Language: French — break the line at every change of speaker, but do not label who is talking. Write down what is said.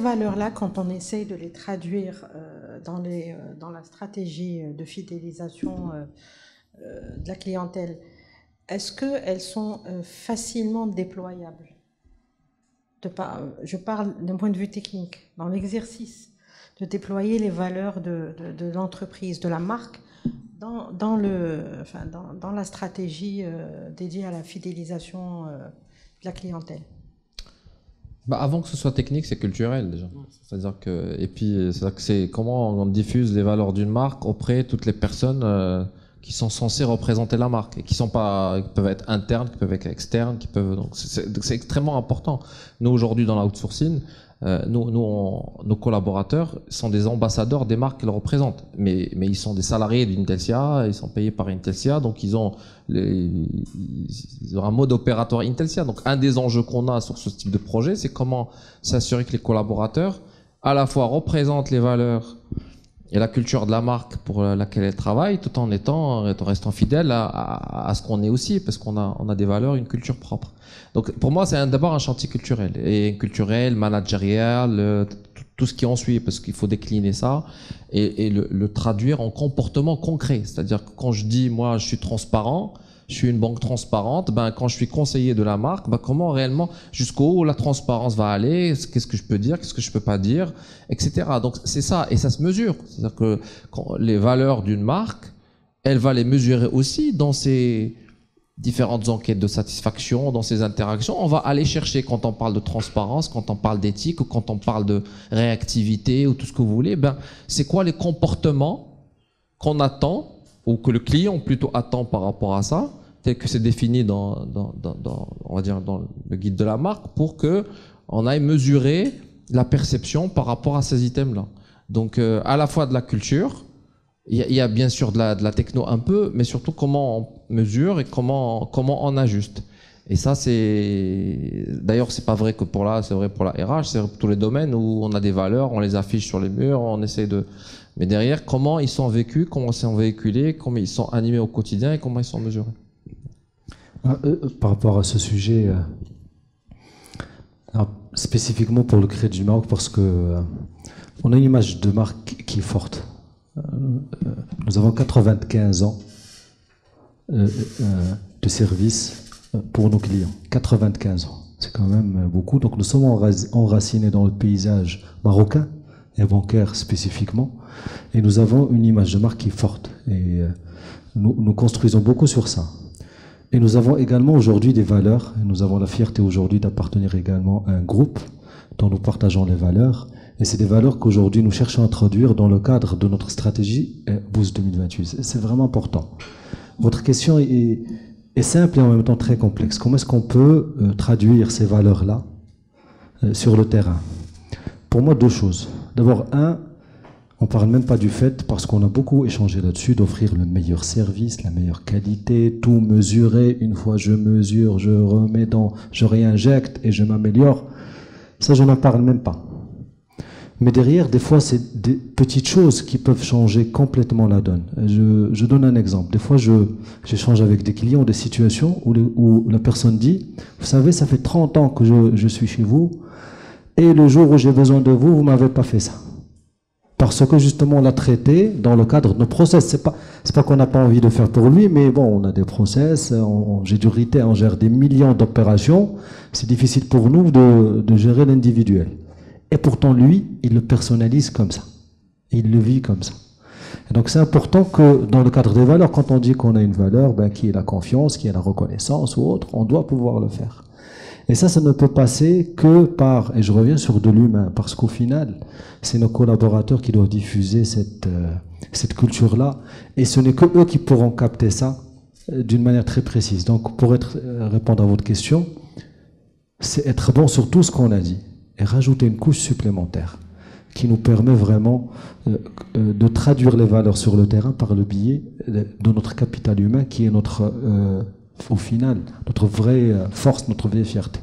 valeurs-là, quand on essaye de les traduire dans la stratégie de fidélisation de la clientèle, est-ce qu'elles sont facilement déployables? Je parle d'un point de vue technique, dans l'exercice de déployer les valeurs de l'entreprise, de la marque, dans la stratégie dédiée à la fidélisation de la clientèle.
Avant que ce soit technique, c'est culturel déjà. C'est-à-dire que, et puis, c'est comment on diffuse les valeurs d'une marque auprès de toutes les personnes qui sont censées représenter la marque et qui peuvent être internes, qui peuvent être externes, donc c'est extrêmement important. Nous aujourd'hui dans l'outsourcing, nos collaborateurs sont des ambassadeurs des marques qu'ils représentent, mais ils sont des salariés d'Intelsia, ils sont payés par Intelsia, donc ils ont un mode opératoire Intelsia. Donc un des enjeux qu'on a sur ce type de projet, c'est comment s'assurer que les collaborateurs à la fois représentent les valeurs et la culture de la marque pour laquelle elle travaille, tout en restant fidèle à ce qu'on est aussi, parce qu'on a des valeurs, une culture propre. Donc pour moi, c'est d'abord un chantier culturel, et culturel, managérial, tout ce qui en suit, parce qu'il faut décliner ça et le traduire en comportement concret. C'est-à-dire que quand je dis, moi, je suis transparent, je suis une banque transparente, quand je suis conseiller de la marque, comment réellement, jusqu'où la transparence va aller, qu'est-ce que je peux dire, qu'est-ce que je peux pas dire, etc. Donc c'est ça, et ça se mesure. C'est-à-dire que les valeurs d'une marque, elle va les mesurer aussi dans ses différentes enquêtes de satisfaction, dans ses interactions. On va aller chercher, quand on parle de transparence, quand on parle d'éthique, ou quand on parle de réactivité, ou tout ce que vous voulez, c'est quoi les comportements qu'on attend, ou que le client plutôt attend par rapport à ça, tel que c'est défini on va dire dans le guide de la marque, pour que on aille mesurer la perception par rapport à ces items-là. Donc à la fois de la culture, il y a bien sûr de la techno un peu, mais surtout comment on mesure et comment on ajuste. Et ça, d'ailleurs, c'est pas vrai que c'est vrai pour la RH, c'est vrai pour tous les domaines où on a des valeurs, on les affiche sur les murs, on essaie mais derrière, comment ils sont vécus, comment ils sont véhiculés, comment ils sont animés au quotidien et comment ils sont mesurés.
Par rapport à ce sujet, spécifiquement pour le Crédit du Maroc, parce que on a une image de marque qui est forte. Nous avons 95 ans de service pour nos clients. 95 ans, c'est quand même beaucoup. Donc nous sommes enracinés dans le paysage marocain et bancaire spécifiquement, et nous avons une image de marque qui est forte, et nous construisons beaucoup sur ça. Et nous avons également aujourd'hui des valeurs, et nous avons la fierté aujourd'hui d'appartenir également à un groupe dont nous partageons les valeurs, et c'est des valeurs qu'aujourd'hui nous cherchons à introduire dans le cadre de notre stratégie Boost 2028. C'est vraiment important. Votre question est simple et en même temps très complexe. Comment est-ce qu'on peut traduire ces valeurs-là sur le terrain? Pour moi, deux choses. D'abord, on ne parle même pas du fait, parce qu'on a beaucoup échangé là-dessus, d'offrir le meilleur service, la meilleure qualité, tout mesurer. Une fois je mesure, je réinjecte et je m'améliore. Ça, je n'en parle même pas. Mais derrière, des fois, c'est des petites choses qui peuvent changer complètement la donne. Je donne un exemple. Des fois, j'échange avec des clients, des situations où la personne dit, vous savez, ça fait 30 ans que je suis chez vous, et le jour où j'ai besoin de vous, vous m'avez pas fait ça. Parce que justement, on l'a traité dans le cadre de nos process. C'est pas qu'on n'a pas envie de faire pour lui, mais bon, on a des process, j'ai du retail, on gère des millions d'opérations. C'est difficile pour nous de gérer l'individuel. Et pourtant, lui, il le personnalise comme ça. Il le vit comme ça. Et donc, c'est important que dans le cadre des valeurs, quand on dit qu'on a une valeur, qui est la confiance, qui est la reconnaissance ou autre, on doit pouvoir le faire. Et ça ne peut passer que par, et je reviens sur de l'humain, parce qu'au final, c'est nos collaborateurs qui doivent diffuser cette culture-là, et ce n'est que eux qui pourront capter ça d'une manière très précise. Donc, pour répondre à votre question, c'est être bon sur tout ce qu'on a dit, et rajouter une couche supplémentaire, qui nous permet vraiment de traduire les valeurs sur le terrain par le biais de notre capital humain, qui est au final, notre vraie force, notre vraie fierté.